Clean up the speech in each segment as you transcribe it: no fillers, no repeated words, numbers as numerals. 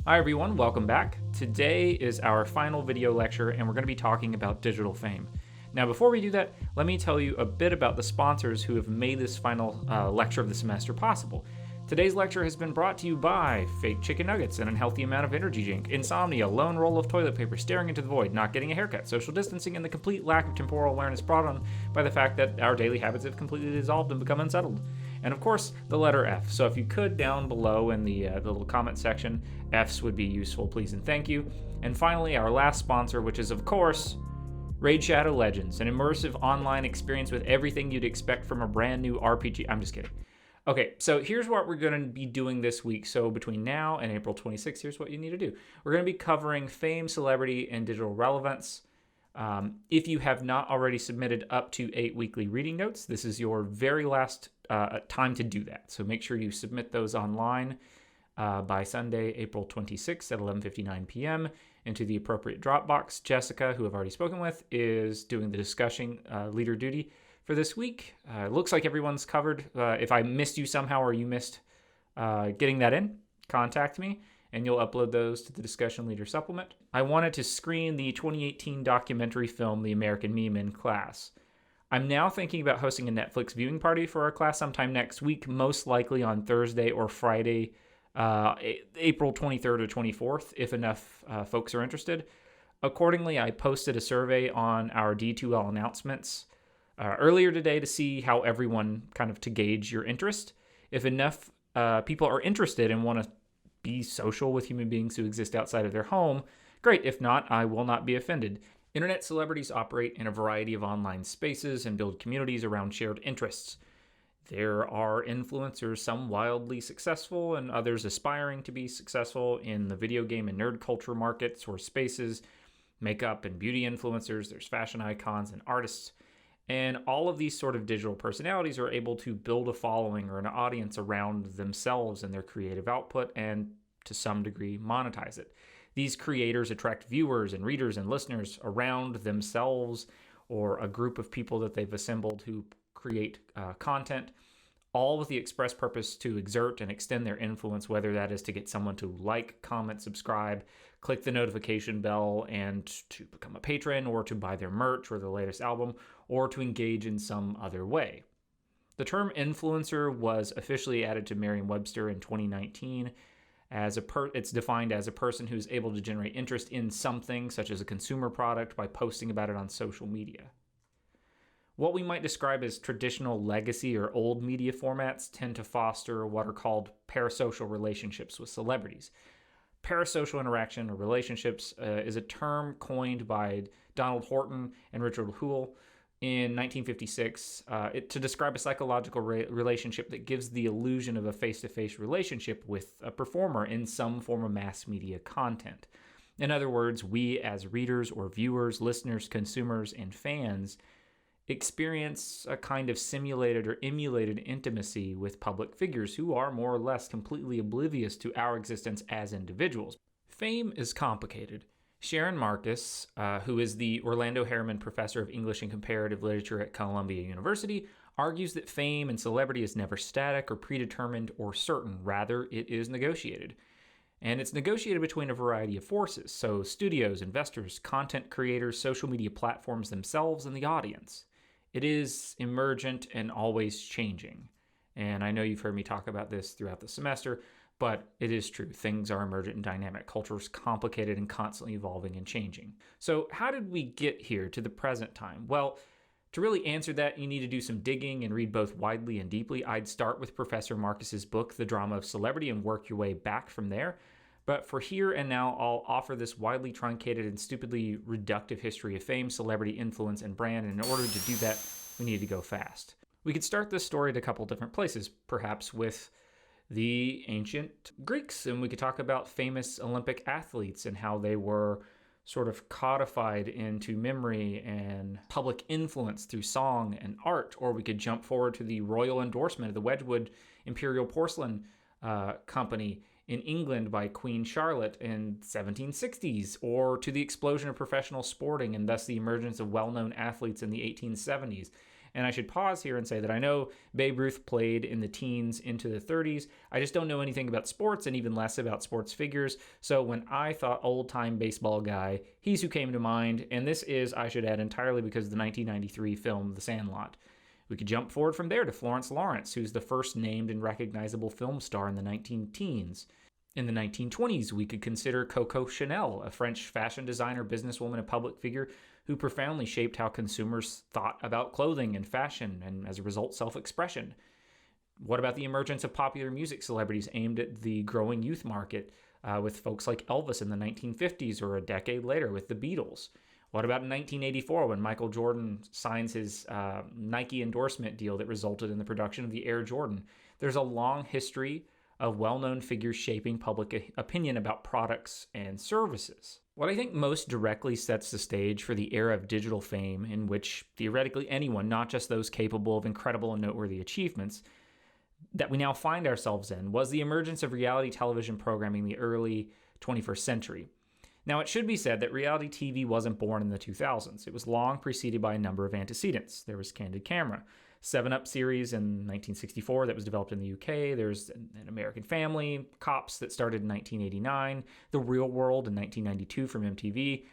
Hi everyone, welcome back. Today is our final video lecture and we're going to be talking about digital fame. Now before we do that, let me tell you a bit about the sponsors who have made this final lecture of the semester possible. Today's lecture has been brought to you by fake chicken nuggets, an unhealthy amount of energy drink, insomnia, lone roll of toilet paper, staring into the void, not getting a haircut, social distancing, and the complete lack of temporal awareness brought on by the fact that our daily habits have completely dissolved and become unsettled. And of course, the letter F. So if you could, down below in the little comment section, Fs would be useful, please and thank you. And finally, our last sponsor, which is of course Raid Shadow Legends, an immersive online experience with everything you'd expect from a brand new RPG. I'm just kidding. Okay, so here's what we're going to be doing this week. So between now and April 26th, here's what you need to do. We're going to be covering fame, celebrity, and digital relevance. If you have not already submitted up to 8 weekly reading notes, this is your very last time to do that. So make sure you submit those online by Sunday, April 26th at 11:59 p.m. into the appropriate Dropbox. Jessica, who I've already spoken with, is doing the discussion leader duty for this week. Looks like everyone's covered. If I missed you somehow or you missed getting that in, contact me and you'll upload those to the discussion leader supplement. I wanted to screen the 2018 documentary film The American Meme in class. I'm now thinking about hosting a Netflix viewing party for our class sometime next week, most likely on Thursday or Friday, April 23rd or 24th, if enough folks are interested. Accordingly, I posted a survey on our D2L announcements earlier today to see how everyone to gauge your interest. If enough people are interested and want to be social with human beings who exist outside of their home, great. If not, I will not be offended. Internet celebrities operate in a variety of online spaces and build communities around shared interests. There are influencers, some wildly successful and others aspiring to be successful in the video game and nerd culture markets or spaces, makeup and beauty influencers, there's fashion icons and artists. And all of these sort of digital personalities are able to build a following or an audience around themselves and their creative output and, to some degree, monetize it. These creators attract viewers and readers and listeners around themselves or a group of people that they've assembled who create content, all with the express purpose to exert and extend their influence, whether that is to get someone to like, comment, subscribe, click the notification bell, and to become a patron, or to buy their merch or the latest album, or to engage in some other way. The term influencer was officially added to Merriam-Webster in 2019. It's defined as a person who's able to generate interest in something, such as a consumer product, by posting about it on social media. What we might describe as traditional legacy or old media formats tend to foster what are called parasocial relationships with celebrities. Parasocial interaction or relationships is a term coined by Donald Horton and Richard Houle in 1956 to describe a psychological relationship that gives the illusion of a face-to-face relationship with a performer in some form of mass media content. In other words, we as readers or viewers, listeners, consumers, and fans experience a kind of simulated or emulated intimacy with public figures who are more or less completely oblivious to our existence as individuals. Fame is complicated. Sharon Marcus, who is the Orlando Harriman Professor of English and Comparative Literature at Columbia University, argues that fame and celebrity is never static or predetermined or certain. Rather, it is negotiated. And it's negotiated between a variety of forces, so studios, investors, content creators, social media platforms themselves, and the audience. It is emergent and always changing. And I know you've heard me talk about this throughout the semester, but it is true. Things are emergent and dynamic. Culture is complicated and constantly evolving and changing. So how did we get here to the present time? Well, to really answer that, you need to do some digging and read both widely and deeply. I'd start with Professor Marcus's book, The Drama of Celebrity, and work your way back from there. But for here and now, I'll offer this widely truncated and stupidly reductive history of fame, celebrity, influence, and brand, and in order to do that, we need to go fast. We could start this story at a couple different places, perhaps with the ancient Greeks, and we could talk about famous Olympic athletes and how they were sort of codified into memory and public influence through song and art. Or we could jump forward to the royal endorsement of the Wedgwood Imperial Porcelain Company in England by Queen Charlotte in 1760s, or to the explosion of professional sporting and thus the emergence of well-known athletes in the 1870s. And I should pause here and say that I know Babe Ruth played in the teens into the 30s. I just don't know anything about sports and even less about sports figures. So when I thought old-time baseball guy, he's who came to mind. And this is, I should add, entirely because of the 1993 film The Sandlot. We could jump forward from there to Florence Lawrence, who's the first named and recognizable film star in the 19-teens. In the 1920s, we could consider Coco Chanel, a French fashion designer, businesswoman, and public figure who profoundly shaped how consumers thought about clothing and fashion, and as a result, self-expression. What about the emergence of popular music celebrities aimed at the growing youth market, with folks like Elvis in the 1950s, or a decade later with the Beatles? What about in 1984 when Michael Jordan signs his Nike endorsement deal that resulted in the production of the Air Jordan? There's a long history of well-known figures shaping public opinion about products and services. What I think most directly sets the stage for the era of digital fame, in which theoretically anyone, not just those capable of incredible and noteworthy achievements, that we now find ourselves in, was the emergence of reality television programming in the early 21st century. Now, it should be said that reality TV wasn't born in the 2000s. It was long preceded by a number of antecedents. There was Candid Camera, 7-Up series in 1964 that was developed in the UK. There's An American Family, Cops that started in 1989, The Real World in 1992 from MTV.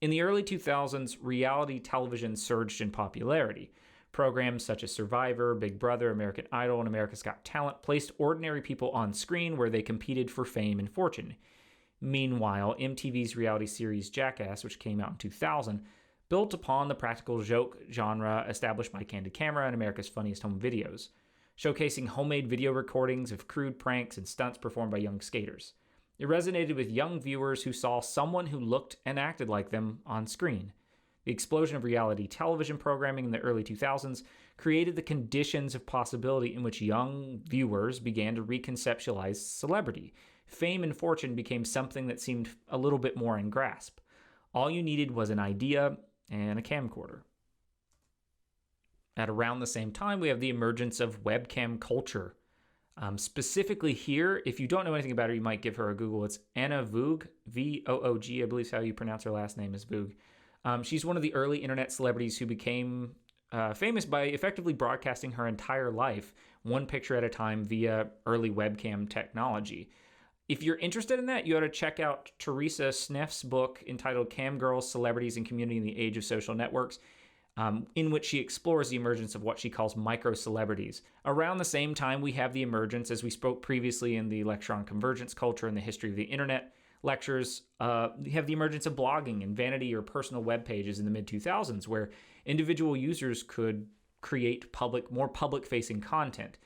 In the early 2000s, reality television surged in popularity. Programs such as Survivor, Big Brother, American Idol, and America's Got Talent placed ordinary people on screen where they competed for fame and fortune. Meanwhile, MTV's reality series Jackass, which came out in 2000, built upon the practical joke genre established by Candid Camera and America's Funniest Home Videos, showcasing homemade video recordings of crude pranks and stunts performed by young skaters. It resonated with young viewers who saw someone who looked and acted like them on screen. The explosion of reality television programming in the early 2000s created the conditions of possibility in which young viewers began to reconceptualize celebrity. Fame and fortune became something that seemed a little bit more in grasp. All you needed was an idea and a camcorder. At around the same time, we have the emergence of webcam culture. Specifically here, if you don't know anything about her, you might give her a Google. It's Anna Voog, V-O-O-G, I believe is how you pronounce her last name, is Voog. She's one of the early internet celebrities who became famous by effectively broadcasting her entire life, one picture at a time, via early webcam technology. If you're interested in that, you ought to check out Teresa Sneff's book entitled Cam Girls, Celebrities, and Community in the Age of Social Networks, in which she explores the emergence of what she calls micro-celebrities. Around the same time, we have the emergence, as we spoke previously in the lecture on convergence culture and the history of the internet lectures, we have the emergence of blogging and vanity or personal web pages in the mid-2000s, where individual users could create more public-facing content.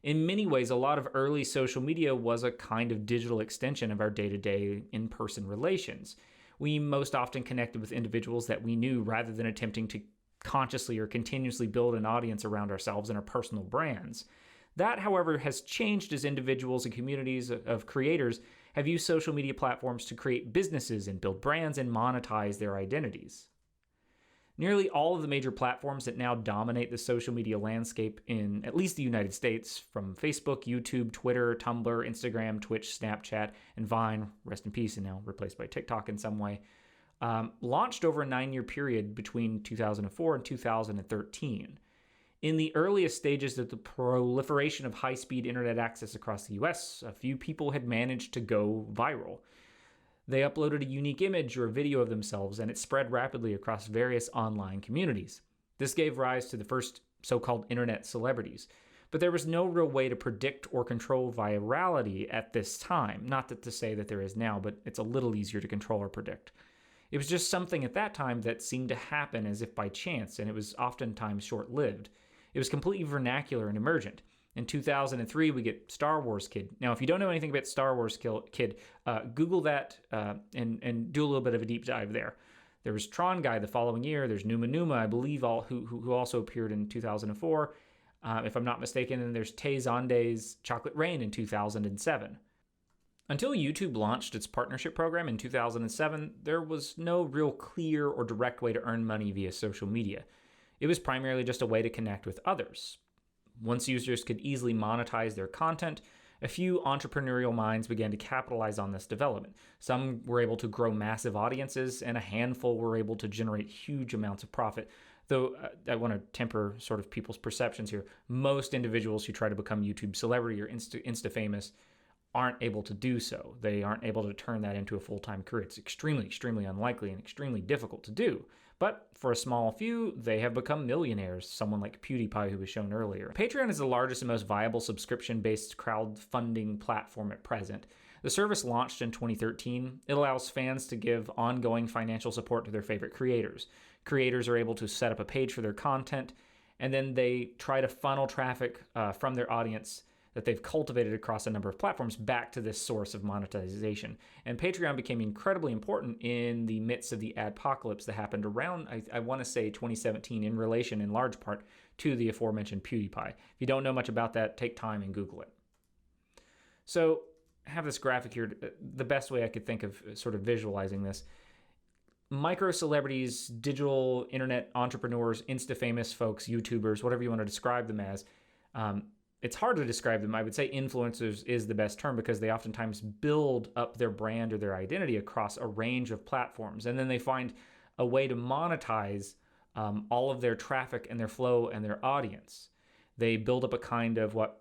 In many ways, a lot of early social media was a kind of digital extension of our day-to-day in-person relations. We most often connected with individuals that we knew rather than attempting to consciously or continuously build an audience around ourselves and our personal brands. That, however, has changed as individuals and communities of creators have used social media platforms to create businesses and build brands and monetize their identities. Nearly all of the major platforms that now dominate the social media landscape in at least the United States, from Facebook, YouTube, Twitter, Tumblr, Instagram, Twitch, Snapchat, and Vine, rest in peace and now replaced by TikTok in some way, launched over a 9-year period between 2004 and 2013. In the earliest stages of the proliferation of high-speed internet access across the US, a few people had managed to go viral. They uploaded a unique image or video of themselves, and it spread rapidly across various online communities. This gave rise to the first so-called internet celebrities. But there was no real way to predict or control virality at this time. Not that to say that there is now, but it's a little easier to control or predict. It was just something at that time that seemed to happen as if by chance, and it was oftentimes short-lived. It was completely vernacular and emergent. In 2003, we get Star Wars Kid. Now, if you don't know anything about Star Wars Kid, Google that and do a little bit of a deep dive there. There was Tron Guy the following year. There's Numa Numa, I believe, who also appeared in 2004. If I'm not mistaken, and there's Tay Zonde's Chocolate Rain in 2007. Until YouTube launched its partnership program in 2007, there was no real clear or direct way to earn money via social media. It was primarily just a way to connect with others. Once users could easily monetize their content, a few entrepreneurial minds began to capitalize on this development. Some were able to grow massive audiences, and a handful were able to generate huge amounts of profit Though I want to temper sort of people's perceptions here. Most individuals who try to become YouTube celebrity or Insta famous aren't able to do so. They aren't able to turn that into a full-time career. It's extremely, extremely unlikely and extremely difficult to do. But for a small few, they have become millionaires, someone like PewDiePie, who was shown earlier. Patreon is the largest and most viable subscription-based crowdfunding platform at present. The service launched in 2013. It allows fans to give ongoing financial support to their favorite creators. Creators are able to set up a page for their content, and then they try to funnel traffic from their audience that they've cultivated across a number of platforms back to this source of monetization. And Patreon became incredibly important in the midst of the adpocalypse that happened around, I want to say 2017, in relation in large part to the aforementioned PewDiePie. If you don't know much about that, take time and Google it. So I have this graphic here, the best way I could think of sort of visualizing this. Micro celebrities, digital internet entrepreneurs, Insta-famous folks, YouTubers, whatever you want to describe them as, it's hard to describe them. I would say influencers is the best term because they oftentimes build up their brand or their identity across a range of platforms. And then they find a way to monetize all of their traffic and their flow and their audience. They build up a kind of what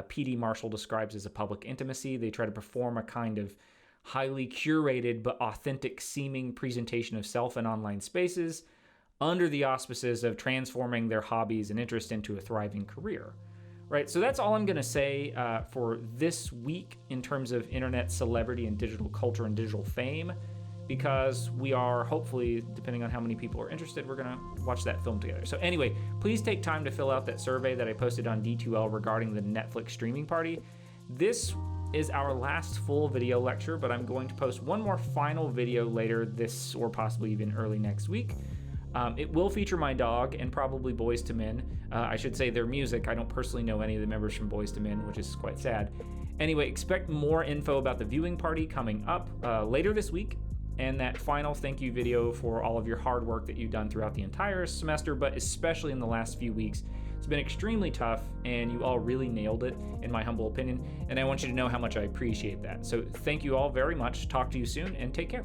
P.D. Marshall describes as a public intimacy. They try to perform a kind of highly curated but authentic seeming presentation of self in online spaces under the auspices of transforming their hobbies and interest into a thriving career. Right, so that's all I'm going to say for this week in terms of internet celebrity and digital culture and digital fame, because we are hopefully, depending on how many people are interested, we're going to watch that film together. So anyway, please take time to fill out that survey that I posted on D2L regarding the Netflix streaming party. This is our last full video lecture, but I'm going to post one more final video later this or possibly even early next week. It will feature my dog and probably Boyz II Men. I should say their music. I don't personally know any of the members from Boyz II Men, which is quite sad. Anyway, expect more info about the viewing party coming up later this week, and that final thank you video for all of your hard work that you've done throughout the entire semester, but especially in the last few weeks. It's been extremely tough, and you all really nailed it, in my humble opinion, and I want you to know how much I appreciate that. So thank you all very much. Talk to you soon, and take care.